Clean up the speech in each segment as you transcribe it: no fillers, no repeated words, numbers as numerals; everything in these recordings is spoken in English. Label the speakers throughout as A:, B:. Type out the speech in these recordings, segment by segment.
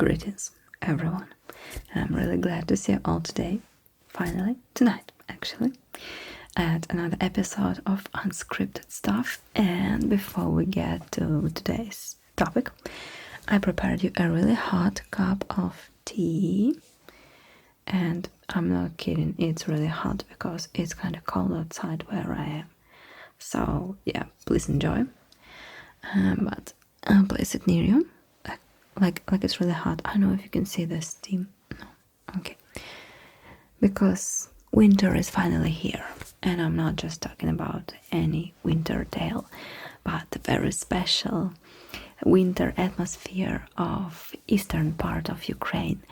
A: Greetings, everyone. I'm really glad to see you all today, finally, tonight, actually, at another episode of Unscripted Stuff. And before we get to today's topic, I prepared you a really hot cup of tea. And I'm not kidding, it's really hot because it's kind of cold outside where I am. So, yeah, please enjoy. But I'll place it near you. Like it's really hot. I don't know if you can see the steam. No. Okay. Because winter is finally here. And I'm not just talking about any winter tale, but the very special winter atmosphere of eastern part of Ukraine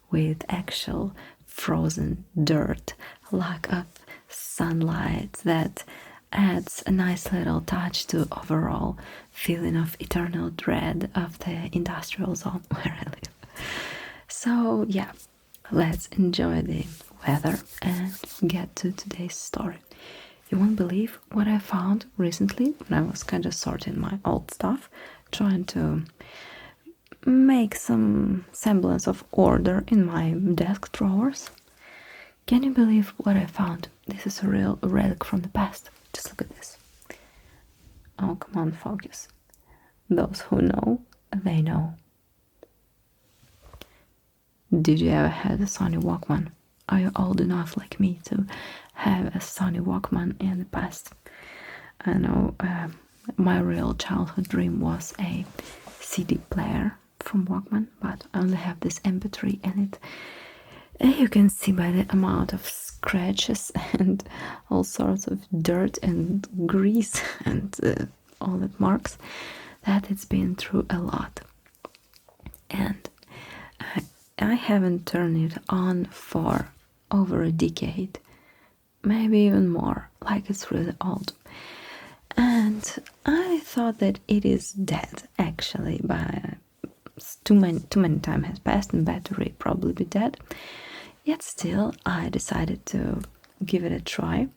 A: with actual frozen dirt, lack of sunlight that adds a nice little touch to overall feeling of eternal dread of the industrial zone where I live. So yeah, let's enjoy the weather and get to today's story. You won't believe what I found recently when I was kind of sorting my old stuff, trying to make some semblance of order in my desk drawers. Can you believe what I found? This is a real relic from the past. Just look at this. Oh, come on, focus. Those who know, they know. Did you ever have a Sony Walkman? Are you old enough like me to have a Sony Walkman in the past? I know my real childhood dream was a CD player from Walkman, but I only have this MP3 and you can see by the amount of scratches and all sorts of dirt and grease and all that marks that it's been through a lot. And I haven't turned it on for over a decade, maybe even more, like it's really old. And I thought that it is dead, actually, but too many time has passed and battery probably be dead. Yet still, I decided to give it a try.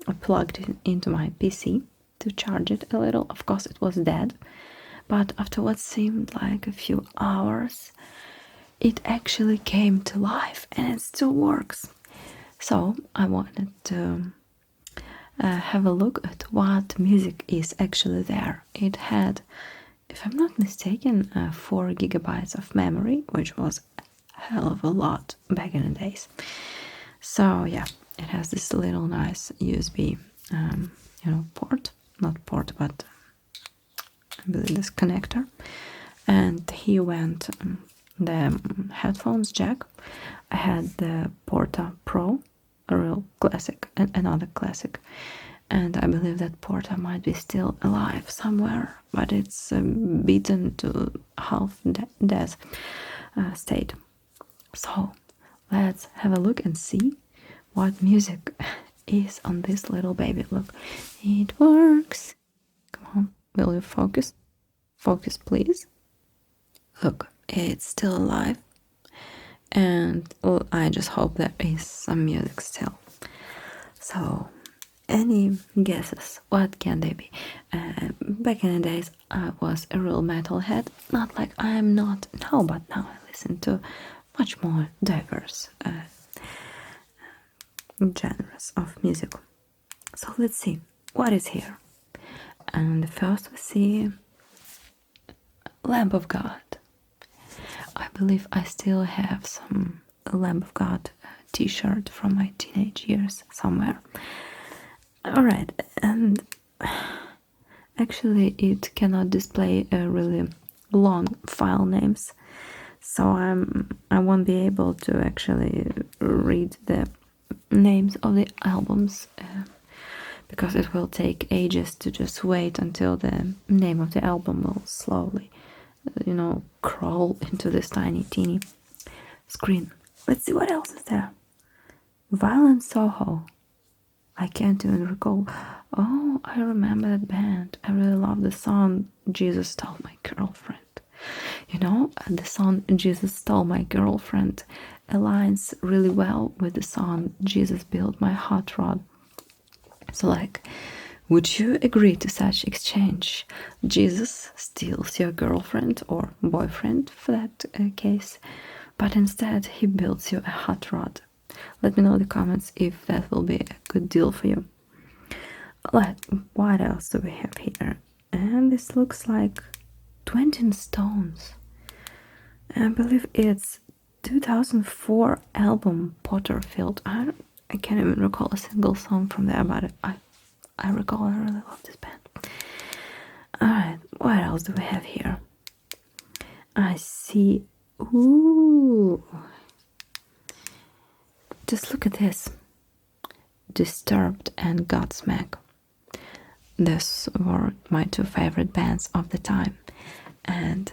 A: I plugged it into my PC to charge it a little. Of course, it was dead, but after what seemed like a few hours, it actually came to life and it still works. So I wanted to have a look at what music is actually there. It had, if I'm not mistaken, 4 gigabytes of memory, which was hell of a lot back in the days. So yeah, it has this little nice USB port, not port, but I believe this connector. And here went the headphones jack. I had the Porta Pro, a real classic, and another classic. And I believe that Porta might be still alive somewhere, but it's beaten to half death state. So let's have a look and see what music is on this little baby. Look, it works. Come on, will you focus? Focus, please. Look, it's still alive. And I just hope there is some music still. So, any guesses? What can they be? Back in the days, I was a real metalhead. Not like I am not now, but now I listen to much more diverse genres of music. So let's see what is here. And first we see Lamb of God. I believe I still have some Lamb of God t-shirt from my teenage years somewhere. Alright, and actually it cannot display a really long file names, so I won't be able to actually read the names of the albums because it will take ages to just wait until the name of the album will slowly crawl into this tiny teeny screen. Let's see what else is there. Violent Soho. I can't even recall. Oh, I remember that band. I really love the song Jesus Stole My Girlfriend. The song Jesus Stole My Girlfriend aligns really well with the song Jesus Built My Hot Rod. So Would you agree to such exchange? Jesus steals your girlfriend or boyfriend for that case, but instead he builds you a hot rod. Let me know in the comments if that will be a good deal for you. What else do we have here? And this looks like 20 stones. I believe it's 2004 album Potterfield. I can't even recall a single song from there, but I recall I really love this band. Alright, what else do we have here? I see. Ooh. Just look at this. Disturbed and Godsmack. These were my two favorite bands of the time, and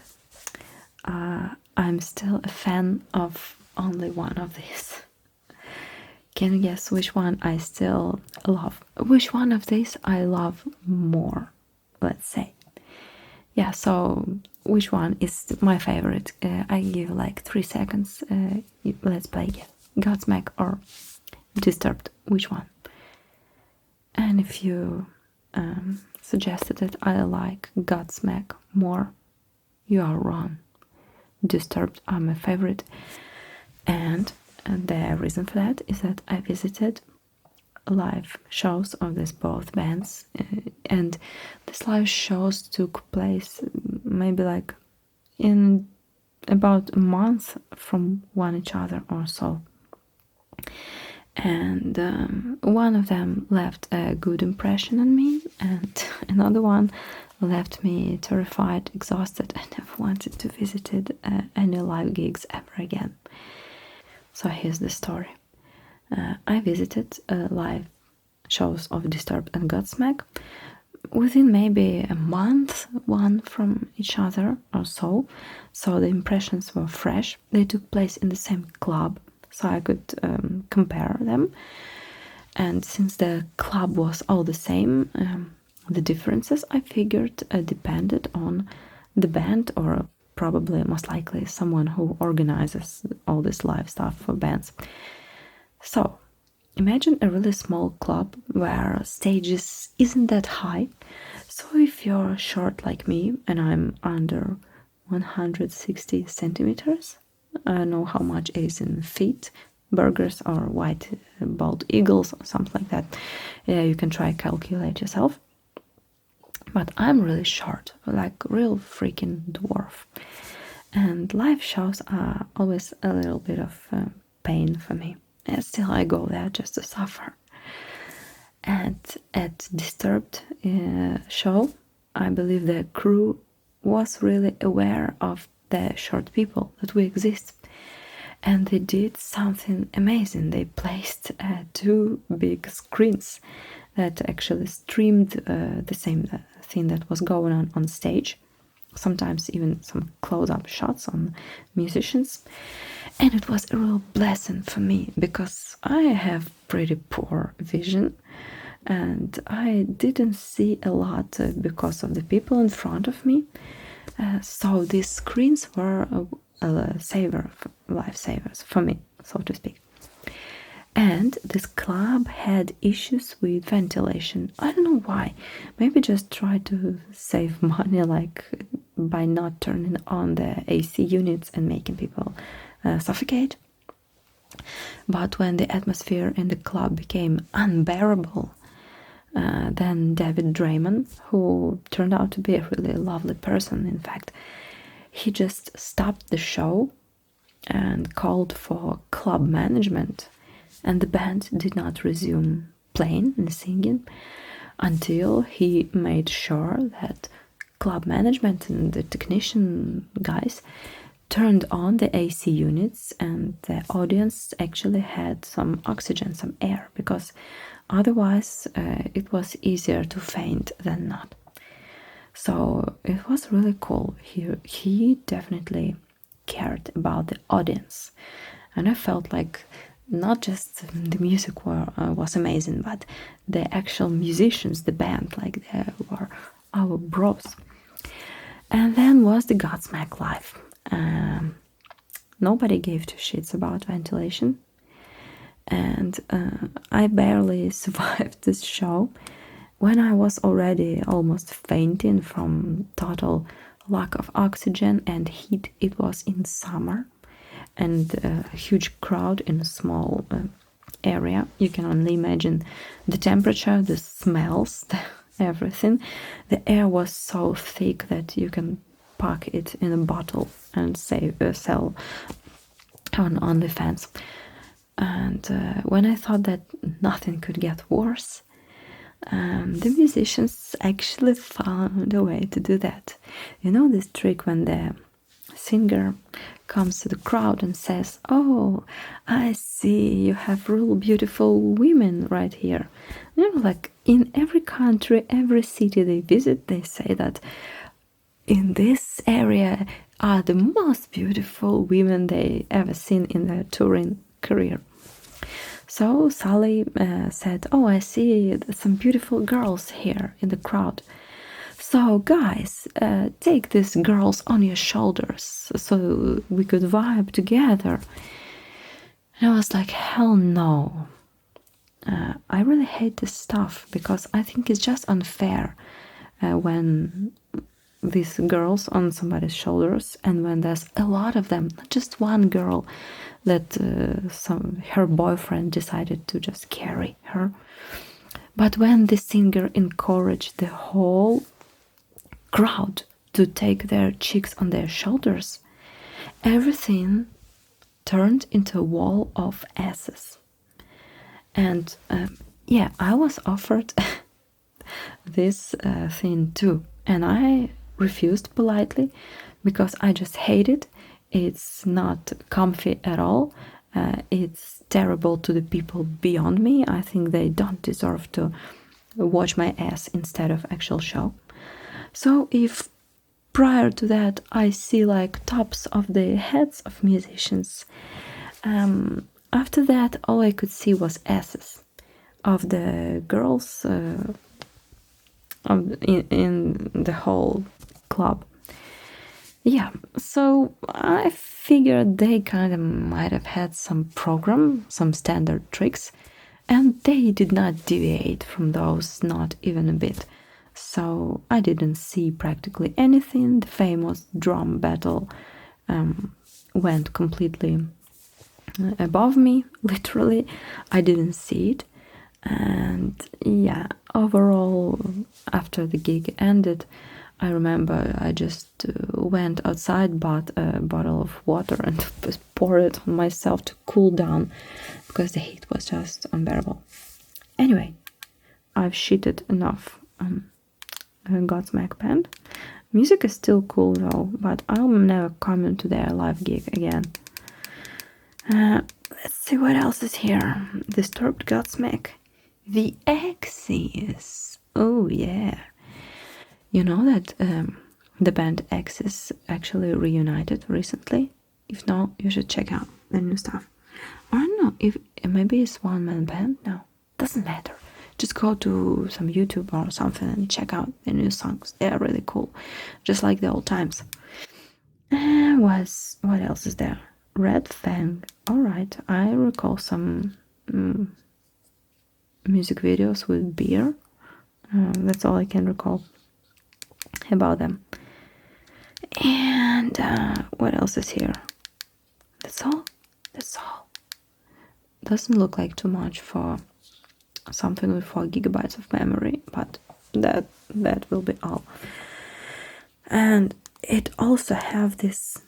A: I'm still a fan of only one of these. Can you guess which one I still love? Which one of these I love more, let's say? Yeah, so which one is my favorite? I give like 3 seconds. Let's play again. Godsmack or Disturbed? Which one? And if you suggested that I like Godsmack more, you are wrong. Disturbed are my favorite, and the reason for that is that I visited live shows of these both bands, and these live shows took place maybe like in about a month from one each other or so. And one of them left a good impression on me, and another one left me terrified, exhausted, and never wanted to visit any live gigs ever again. So here's the story. I visited live shows of Disturbed and Godsmack within maybe a month, one from each other or so. So the impressions were fresh. They took place in the same club, so I could compare them. And since the club was all the same, the differences, I figured, depended on the band, or probably most likely someone who organizes all this live stuff for bands. So imagine a really small club where stages isn't that high. So if you're short like me and I'm under 160 centimeters, I don't know how much it is in feet, burgers or white bald eagles or something like that. Yeah, you can try calculate yourself. But I'm really short, like real freaking dwarf. And live shows are always a little bit of pain for me. And still I go there just to suffer. And at Disturbed show, I believe the crew was really aware of the short people, that we exist. And they did something amazing. They placed 2 big screens that actually streamed the same thing that was going on stage. Sometimes even some close-up shots on musicians. And it was a real blessing for me, because I have pretty poor vision and I didn't see a lot because of the people in front of me. So these screens were a lifesavers for me, so to speak. And this club had issues with ventilation. I don't know why. Maybe just try to save money, like by not turning on the AC units and making people suffocate. But when the atmosphere in the club became unbearable, then David Draymond, who turned out to be a really lovely person, in fact, he just stopped the show and called for club management, and the band did not resume playing and singing until he made sure that club management and the technician guys turned on the AC units and the audience actually had some oxygen, some air, because otherwise it was easier to faint than not. So it was really cool. He definitely cared about the audience, and I felt like not just the music was amazing, but the actual musicians, the band, like they were our bros. And then was the Godsmack Live. Nobody gave 2 shits about ventilation, and I barely survived this show. when I was already almost fainting from total lack of oxygen and heat, it was in summer, and a huge crowd in a small area. You can only imagine the temperature, the smells, everything. The air was so thick that you can pack it in a bottle and sell on OnlyFans. And when I thought that nothing could get worse, the musicians actually found a way to do that. You know this trick when the singer comes to the crowd and says, "Oh, I see you have real beautiful women right here." You know, like in every country, every city they visit, they say that in this area are the most beautiful women they ever seen in their touring career. So Sally said, "Oh, I see some beautiful girls here in the crowd. So guys, take these girls on your shoulders so we could vibe together." And I was like, hell no. I really hate this stuff because I think it's just unfair when these girls on somebody's shoulders, and when there's a lot of them, not just one girl that her boyfriend decided to just carry her. But when the singer encouraged the whole crowd to take their chicks on their shoulders, everything turned into a wall of asses. And yeah, I was offered this thing too, and I refused politely because I just hate it. It's not comfy at all. It's terrible to the people beyond me. I think they don't deserve to watch my ass instead of actual show. So if prior to that I see like tops of the heads of musicians, after that all I could see was asses of the girls in the whole club. Yeah, so I figured they kind of might have had some program, some standard tricks, and they did not deviate from those, not even a bit. So I didn't see practically anything. The famous drum battle went completely above me, literally. I didn't see it. And yeah, overall, after the gig ended, I remember I just went outside, bought a bottle of water and poured it on myself to cool down because the heat was just unbearable. Anyway, I've shitted enough on Godsmack Band. Music is still cool though, but I'll never come to their live gig again. Let's see what else is here. Disturbed Godsmack. The Axis. Oh yeah. You know that the band Axis actually reunited recently? If not, you should check out the new stuff. Or no, if maybe it's one-man band. No, doesn't matter. Just go to some YouTube or something and check out the new songs. They are really cool, just like the old times. What else is there? Red Fang. All right, I recall some music videos with beer. That's all I can recall about them. And what else is here? That's all. Doesn't look like too much for something with 4 gigabytes of memory, but that will be all. And it also have this,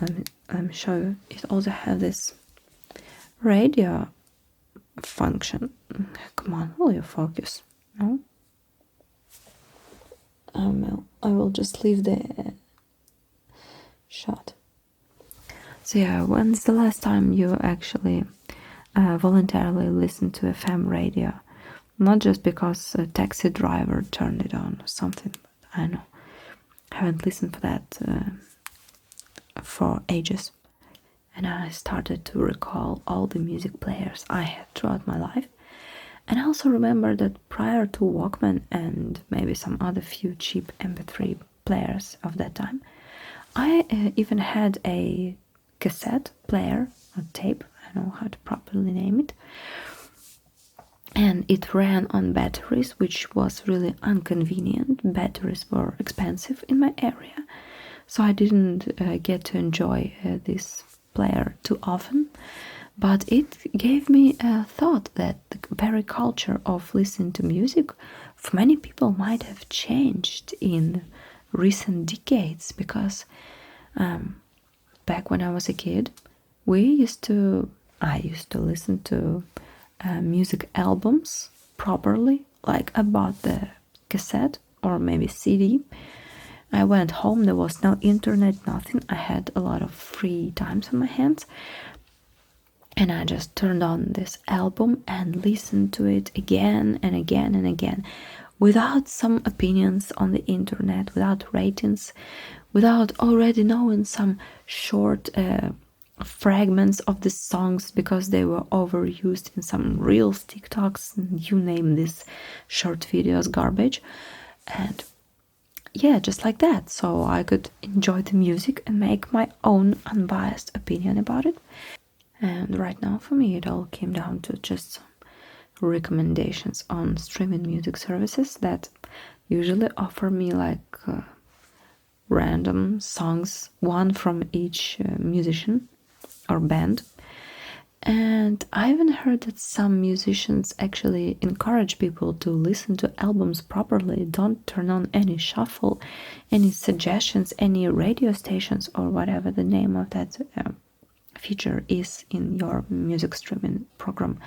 A: let me show you, it also have this radio function. Come on, will you focus? No? I will just leave the shot. So yeah, when's the last time you actually voluntarily listened to FM radio? Not just because a taxi driver turned it on or something. I know. I haven't listened for that for ages. And I started to recall all the music players I had throughout my life. And I also remember that prior to Walkman and maybe some other few cheap MP3 players of that time, I even had a cassette player or tape, I don't know how to properly name it, and it ran on batteries, which was really inconvenient. Batteries were expensive in my area, so I didn't get to enjoy this player too often. But it gave me a thought that the very culture of listening to music for many people might have changed in recent decades, because back when I was a kid, I used to listen to music albums properly. Like, I bought the cassette or maybe CD. I went home, there was no internet, nothing. I had a lot of free times on my hands, and I just turned on this album and listened to it again and again and again, without some opinions on the internet, without ratings, without already knowing some short fragments of the songs because they were overused in some reels, TikToks, and you name this short videos garbage. And yeah, just like that. So I could enjoy the music and make my own unbiased opinion about it. And right now, for me, it all came down to just some recommendations on streaming music services that usually offer me like random songs, one from each musician or band. And I even heard that some musicians actually encourage people to listen to albums properly. Don't turn on any shuffle, any suggestions, any radio stations, or whatever the name of that feature is in your music streaming program,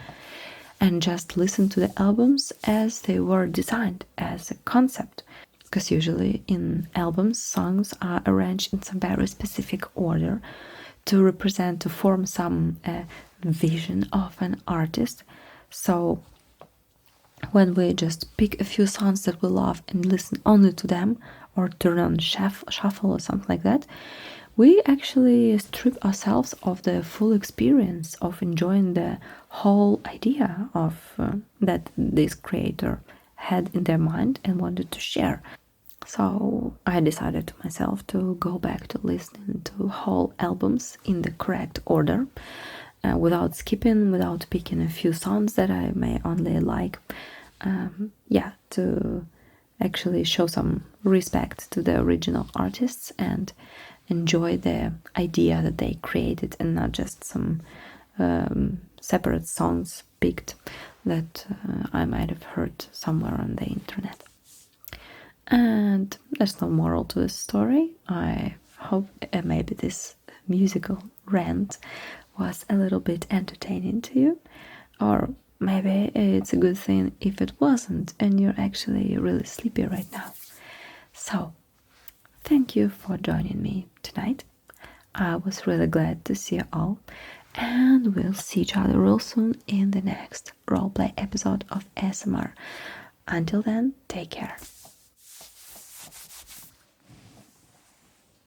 A: and just listen to the albums as they were designed, as a concept. Because usually in albums, songs are arranged in some very specific order to represent, to form some vision of an artist. So when we just pick a few songs that we love and listen only to them, or turn on shuffle or something like that, we actually strip ourselves of the full experience of enjoying the whole idea of that this creator had in their mind and wanted to share. So I decided to myself to go back to listening to whole albums in the correct order, without skipping, without picking a few songs that I may only like. Yeah, to actually show some respect to the original artists and enjoy the idea that they created, and not just some separate songs picked that I might have heard somewhere on the internet. And there's no moral to this story. I hope maybe this musical rant was a little bit entertaining to you, or maybe it's a good thing if it wasn't and you're actually really sleepy right now. So, thank you for joining me tonight. I was really glad to see you all, and we'll see each other real soon in the next roleplay episode of ASMR. Until then, take care.